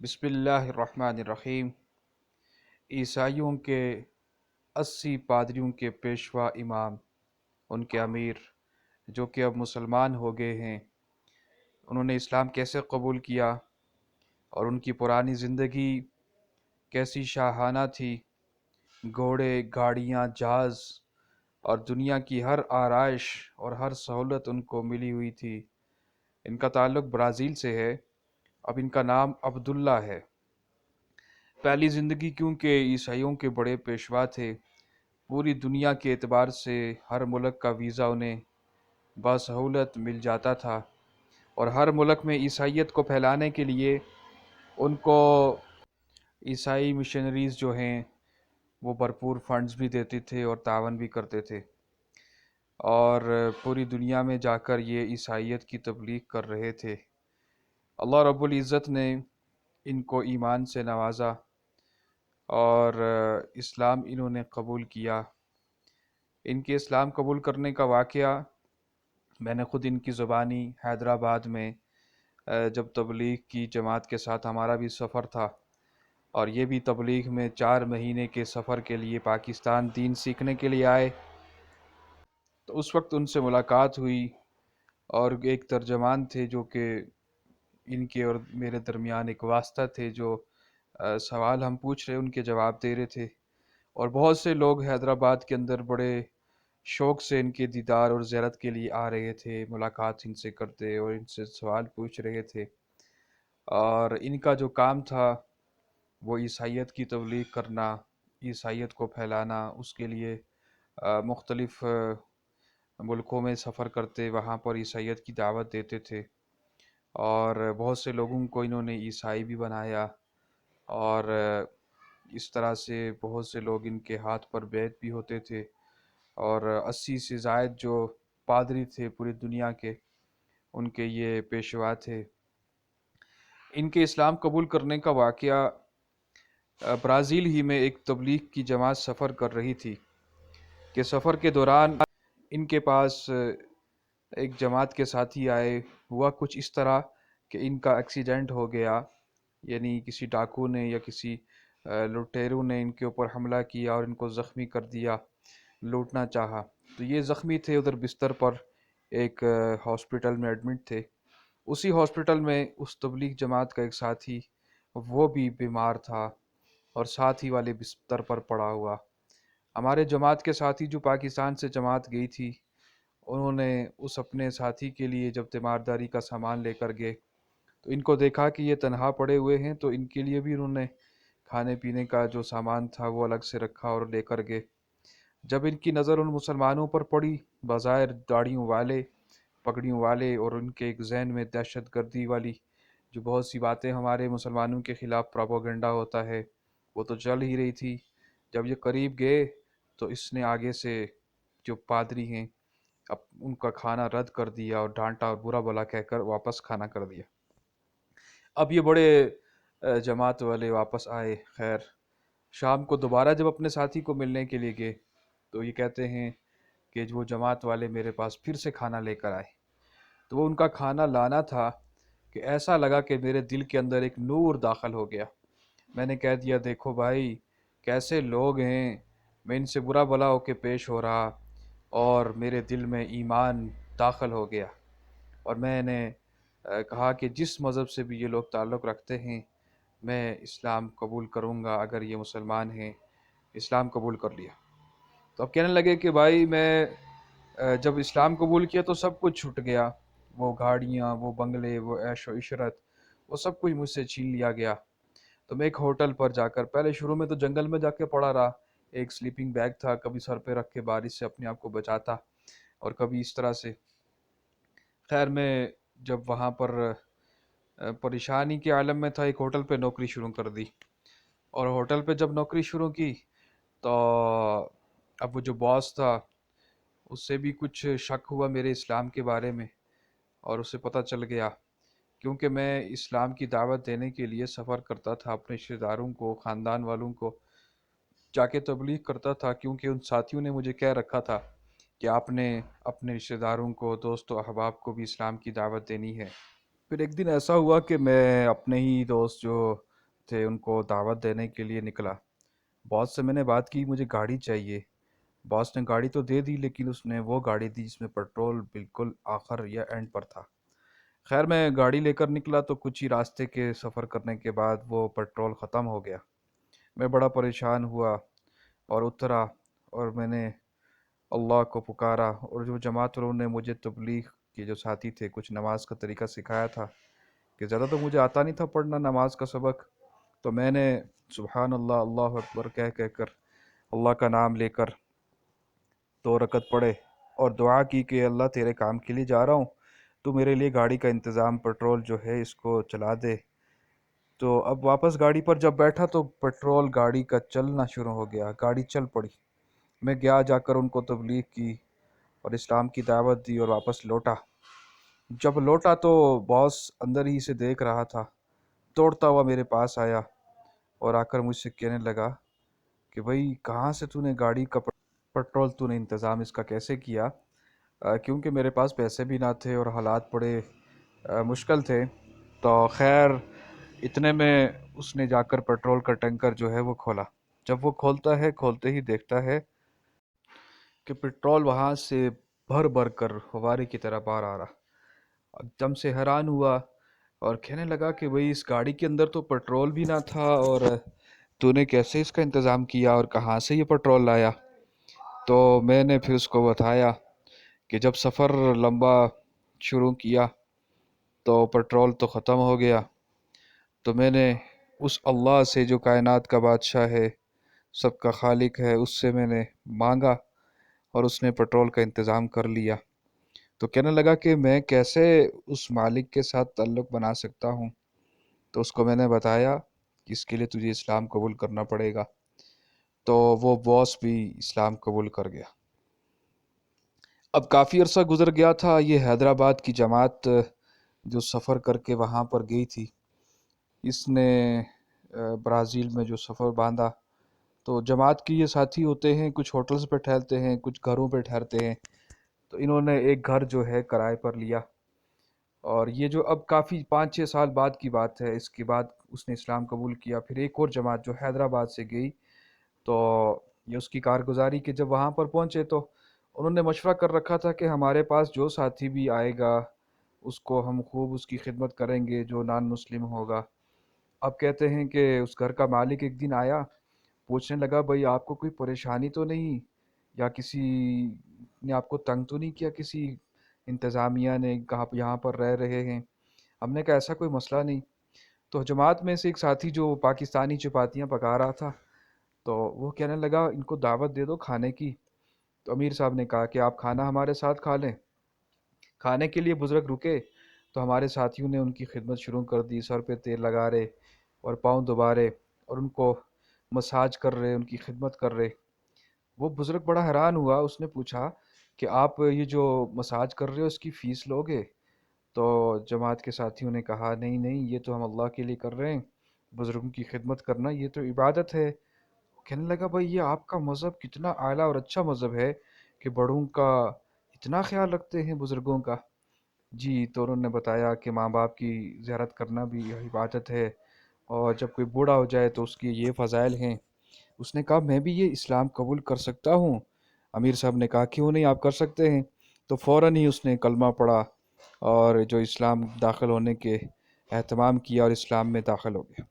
بسم اللہ الرحمن الرحیم۔ عیسائیوں کے 80 پادریوں کے پیشوا امام، ان کے امیر جو کہ اب مسلمان ہو گئے ہیں، انہوں نے اسلام کیسے قبول کیا اور ان کی پرانی زندگی کیسی شاہانہ تھی۔ گھوڑے، گاڑیاں، جہاز اور دنیا کی ہر آرائش اور ہر سہولت ان کو ملی ہوئی تھی۔ ان کا تعلق برازیل سے ہے۔ اب ان کا نام عبداللہ ہے۔ پہلی زندگی کیونکہ عیسائیوں کے بڑے پیشوا تھے، پوری دنیا کے اعتبار سے ہر ملک کا ویزا انہیں بسہولت مل جاتا تھا، اور ہر ملک میں عیسائیت کو پھیلانے کے لیے ان کو عیسائی مشنریز جو ہیں وہ بھرپور فنڈز بھی دیتے تھے اور تعاون بھی کرتے تھے، اور پوری دنیا میں جا کر یہ عیسائیت کی تبلیغ کر رہے تھے۔ اللہ رب العزت نے ان کو ایمان سے نوازا اور اسلام انہوں نے قبول کیا۔ ان کے اسلام قبول کرنے کا واقعہ میں نے خود ان کی زبانی حیدرآباد میں جب تبلیغ کی جماعت کے ساتھ ہمارا بھی سفر تھا، اور یہ بھی تبلیغ میں 4 مہینے کے سفر کے لیے پاکستان دین سیکھنے کے لیے آئے، تو اس وقت ان سے ملاقات ہوئی، اور ایک ترجمان تھے جو کہ ان کے اور میرے درمیان ایک واسطہ تھے، جو سوال ہم پوچھ رہے ان کے جواب دے رہے تھے، اور بہت سے لوگ حیدرآباد کے اندر بڑے شوق سے ان کے دیدار اور زیارت کے لیے آ رہے تھے، ملاقات ان سے کرتے اور ان سے سوال پوچھ رہے تھے۔ اور ان کا جو کام تھا وہ عیسائیت کی تبلیغ کرنا، عیسائیت کو پھیلانا، اس کے لیے مختلف ملکوں میں سفر کرتے، وہاں پر عیسائیت کی دعوت دیتے تھے، اور بہت سے لوگوں کو انہوں نے عیسائی بھی بنایا، اور اس طرح سے بہت سے لوگ ان کے ہاتھ پر بیعت بھی ہوتے تھے، اور 80 سے زائد جو پادری تھے پوری دنیا کے، ان کے یہ پیشوا تھے۔ ان کے اسلام قبول کرنے کا واقعہ برازیل ہی میں ایک تبلیغ کی جماعت سفر کر رہی تھی کہ سفر کے دوران ان کے پاس ایک جماعت کے ساتھی آئے۔ ہوا کچھ اس طرح کہ ان کا ایکسیڈنٹ ہو گیا، یعنی کسی ڈاکو نے یا کسی لٹیروں نے ان کے اوپر حملہ کیا اور ان کو زخمی کر دیا، لوٹنا چاہا۔ تو یہ زخمی تھے، ادھر بستر پر ایک ہاسپٹل میں ایڈمٹ تھے۔ اسی ہاسپٹل میں اس تبلیغ جماعت کا ایک ساتھی وہ بھی بیمار تھا اور ساتھی والے بستر پر پڑا ہوا۔ ہمارے جماعت کے ساتھی جو پاکستان سے جماعت گئی تھی، انہوں نے اس اپنے ساتھی کے لیے جب تیمارداری کا سامان لے کر گئے تو ان کو دیکھا کہ یہ تنہا پڑے ہوئے ہیں، تو ان کے لیے بھی انہوں نے کھانے پینے کا جو سامان تھا وہ الگ سے رکھا اور لے کر گئے۔ جب ان کی نظر ان مسلمانوں پر پڑی، بظاہر داڑھیوں والے، پگڑیوں والے، اور ان کے ایک ذہن میں دہشت گردی والی جو بہت سی باتیں ہمارے مسلمانوں کے خلاف پروپیگنڈا ہوتا ہے وہ تو چل ہی رہی تھی۔ جب یہ قریب گئے تو اس نے آگے سے جو پادری ہیں اب ان کا کھانا رد کر دیا اور ڈانٹا اور برا بھلا کہہ کر واپس کھانا کر دیا۔ اب یہ بڑے جماعت والے واپس آئے۔ خیر، شام کو دوبارہ جب اپنے ساتھی کو ملنے کے لیے گئے تو یہ کہتے ہیں کہ وہ جماعت والے میرے پاس پھر سے کھانا لے کر آئے، تو وہ ان کا کھانا لانا تھا کہ ایسا لگا کہ میرے دل کے اندر ایک نور داخل ہو گیا۔ میں نے کہہ دیا، دیکھو بھائی کیسے لوگ ہیں، میں ان سے برا بھلا ہو کے پیش ہو رہا اور میرے دل میں ایمان داخل ہو گیا، اور میں نے کہا کہ جس مذہب سے بھی یہ لوگ تعلق رکھتے ہیں میں اسلام قبول کروں گا، اگر یہ مسلمان ہیں۔ اسلام قبول کر لیا۔ تو اب کہنے لگے کہ بھائی میں جب اسلام قبول کیا تو سب کچھ چھوٹ گیا، وہ گاڑیاں، وہ بنگلے، وہ عیش و عشرت، وہ سب کچھ مجھ سے چھین لیا گیا۔ تو میں ایک ہوٹل پر جا کر، پہلے شروع میں تو جنگل میں جا کے پڑا رہا، ایک سلیپنگ بیگ تھا، کبھی سر پہ رکھ کے بارش سے اپنے آپ کو بچاتا اور کبھی اس طرح سے۔ خیر، میں جب وہاں پر پریشانی کے عالم میں تھا، ایک ہوٹل پہ نوکری شروع کر دی، اور ہوٹل پہ جب نوکری شروع کی تو اب وہ جو باس تھا اس سے بھی کچھ شک ہوا میرے اسلام کے بارے میں، اور اسے پتہ چل گیا، کیونکہ میں اسلام کی دعوت دینے کے لیے سفر کرتا تھا، اپنے رشتہ داروں کو، خاندان والوں کو جا کے تبلیغ کرتا تھا، کیونکہ ان ساتھیوں نے مجھے کہہ رکھا تھا کہ آپ نے اپنے رشتہ داروں کو، دوست و احباب کو بھی اسلام کی دعوت دینی ہے۔ پھر ایک دن ایسا ہوا کہ میں اپنے ہی دوست جو تھے ان کو دعوت دینے کے لیے نکلا۔ باس سے میں نے بات کی مجھے گاڑی چاہیے۔ باس نے گاڑی تو دے دی لیکن اس نے وہ گاڑی دی جس میں پیٹرول بالکل آخر یا اینڈ پر تھا۔ خیر میں گاڑی لے کر نکلا تو کچھ ہی راستے کے سفر کرنے کے بعد وہ پیٹرول ختم ہو گیا۔ میں بڑا پریشان ہوا اور اترا، اور میں نے اللہ کو پکارا، اور جو جماعت والوں نے مجھے تبلیغ کے جو ساتھی تھے کچھ نماز کا طریقہ سکھایا تھا کہ زیادہ تو مجھے آتا نہیں تھا پڑھنا نماز کا سبق، تو میں نے سبحان اللہ اللہ اکبر کہہ کر اللہ کا نام لے کر 2 رکعت پڑھے اور دعا کی کہ اللہ تیرے کام کے لیے جا رہا ہوں، تو میرے لیے گاڑی کا انتظام پیٹرول جو ہے اس کو چلا دے۔ تو اب واپس گاڑی پر جب بیٹھا تو پیٹرول گاڑی کا چلنا شروع ہو گیا، گاڑی چل پڑی۔ میں گیا جا کر ان کو تبلیغ کی اور اسلام کی دعوت دی اور واپس لوٹا۔ جب لوٹا تو باس اندر ہی سے دیکھ رہا تھا، دوڑتا ہوا میرے پاس آیا اور آ کر مجھ سے کہنے لگا کہ بھائی کہاں سے تو نے گاڑی کا پیٹرول تو نے انتظام اس کا کیسے کیا؟ کیونکہ میرے پاس پیسے بھی نہ تھے اور حالات بڑے مشکل تھے۔ تو خیر اتنے میں اس نے جا کر پیٹرول کا ٹینکر جو ہے وہ کھولا۔ جب وہ کھولتا ہے کھولتے ہی دیکھتا ہے کہ پیٹرول وہاں سے بھر بھر کر فوارے کی طرح باہر آ رہا۔ ایک دم سے حیران ہوا اور کہنے لگا کہ بھئی اس گاڑی کے اندر تو پیٹرول بھی نہ تھا، اور تو نے کیسے اس کا انتظام کیا اور کہاں سے یہ پیٹرول لایا؟ تو میں نے پھر اس کو بتایا کہ جب سفر لمبا شروع کیا تو پیٹرول تو ختم ہو گیا، تو میں نے اس اللہ سے جو کائنات کا بادشاہ ہے، سب کا خالق ہے، اس سے میں نے مانگا اور اس نے پیٹرول کا انتظام کر لیا۔ تو کہنے لگا کہ میں کیسے اس مالک کے ساتھ تعلق بنا سکتا ہوں؟ تو اس کو میں نے بتایا کہ اس کے لیے تجھے اسلام قبول کرنا پڑے گا۔ تو وہ باس بھی اسلام قبول کر گیا۔ اب کافی عرصہ گزر گیا تھا، یہ حیدرآباد کی جماعت جو سفر کر کے وہاں پر گئی تھی، اس نے برازیل میں جو سفر باندھا، تو جماعت کے یہ ساتھی ہوتے ہیں، کچھ ہوٹلز پہ ٹھہرتے ہیں، کچھ گھروں پہ ٹھہرتے ہیں۔ تو انہوں نے ایک گھر جو ہے کرائے پر لیا، اور یہ جو اب کافی 5-6 سال بعد کی بات ہے، اس کے بعد اس نے اسلام قبول کیا۔ پھر ایک اور جماعت جو حیدرآباد سے گئی، تو یہ اس کی کارگزاری کہ جب وہاں پر پہنچے تو انہوں نے مشورہ کر رکھا تھا کہ ہمارے پاس جو ساتھی بھی آئے گا اس کو ہم خوب اس کی خدمت کریں گے جو نان مسلم ہوگا۔ اب کہتے ہیں کہ اس گھر کا مالک ایک دن آیا، پوچھنے لگا بھائی آپ کو کوئی پریشانی تو نہیں، یا کسی نے آپ کو تنگ تو نہیں کیا، کسی انتظامیہ نے کہا یہاں پر رہ رہے ہیں؟ ہم نے کہا ایسا کوئی مسئلہ نہیں۔ تو جماعت میں سے ایک ساتھی جو پاکستانی چپاتیاں پکا رہا تھا، تو وہ کہنے لگا ان کو دعوت دے دو کھانے کی۔ تو امیر صاحب نے کہا کہ آپ کھانا ہمارے ساتھ کھا لیں۔ کھانے کے لیے بزرگ رکے تو ہمارے ساتھیوں نے ان کی خدمت شروع کر دی، سر پہ تیل لگا رہے اور پاؤں دبا رہے اور ان کو مساج کر رہے، ان کی خدمت کر رہے۔ وہ بزرگ بڑا حیران ہوا، اس نے پوچھا کہ آپ یہ جو مساج کر رہے ہو اس کی فیس لوگے؟ تو جماعت کے ساتھیوں نے کہا نہیں نہیں، یہ تو ہم اللہ کے لیے کر رہے ہیں، بزرگوں کی خدمت کرنا یہ تو عبادت ہے۔ کہنے لگا بھائی یہ آپ کا مذہب کتنا اعلیٰ اور اچھا مذہب ہے کہ بڑوں کا اتنا خیال رکھتے ہیں، بزرگوں کا۔ جی، تو انہوں نے بتایا کہ ماں باپ کی زیارت کرنا بھی عبادت ہے، اور جب کوئی بوڑھا ہو جائے تو اس کی یہ فضائل ہیں۔ اس نے کہا میں بھی یہ اسلام قبول کر سکتا ہوں؟ امیر صاحب نے کہا کیوں نہیں، آپ کر سکتے ہیں۔ تو فوراً ہی اس نے کلمہ پڑھا اور جو اسلام داخل ہونے کے اہتمام کیا اور اسلام میں داخل ہو گیا۔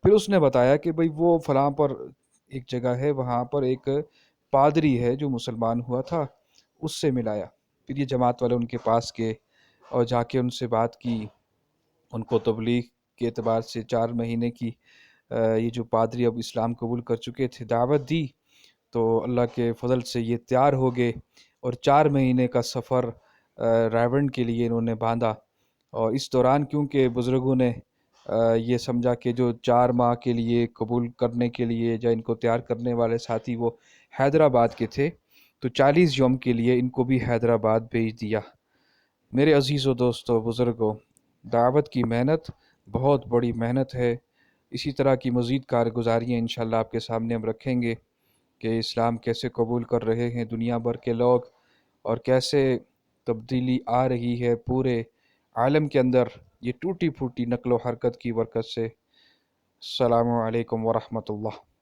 پھر اس نے بتایا کہ بھئی وہ فلاں پر ایک جگہ ہے، وہاں پر ایک پادری ہے جو مسلمان ہوا تھا، اس سے ملایا۔ پھر یہ جماعت والے ان کے پاس گئے اور جا کے ان سے بات کی، ان کو تبلیغ کے اعتبار سے 4 مہینے کی یہ جو پادری اب اسلام قبول کر چکے تھے دعوت دی، تو اللہ کے فضل سے یہ تیار ہو گئے اور 4 مہینے کا سفر رائیونڈ کے لیے انہوں نے باندھا۔ اور اس دوران کیونکہ بزرگوں نے یہ سمجھا کہ جو 4 ماہ کے لیے قبول کرنے کے لیے یا ان کو تیار کرنے والے ساتھی وہ حیدرآباد کے تھے، تو 40 یوم کے لیے ان کو بھی حیدرآباد بھیج دیا۔ میرے عزیز و دوستو بزرگوں، دعوت کی محنت بہت بڑی محنت ہے۔ اسی طرح کی مزید کارگزاریاں انشاءاللہ آپ کے سامنے ہم رکھیں گے کہ اسلام کیسے قبول کر رہے ہیں دنیا بھر کے لوگ، اور کیسے تبدیلی آ رہی ہے پورے عالم کے اندر یہ ٹوٹی پھوٹی نقل و حرکت کی برکت سے۔ السلام علیکم ورحمۃ اللہ۔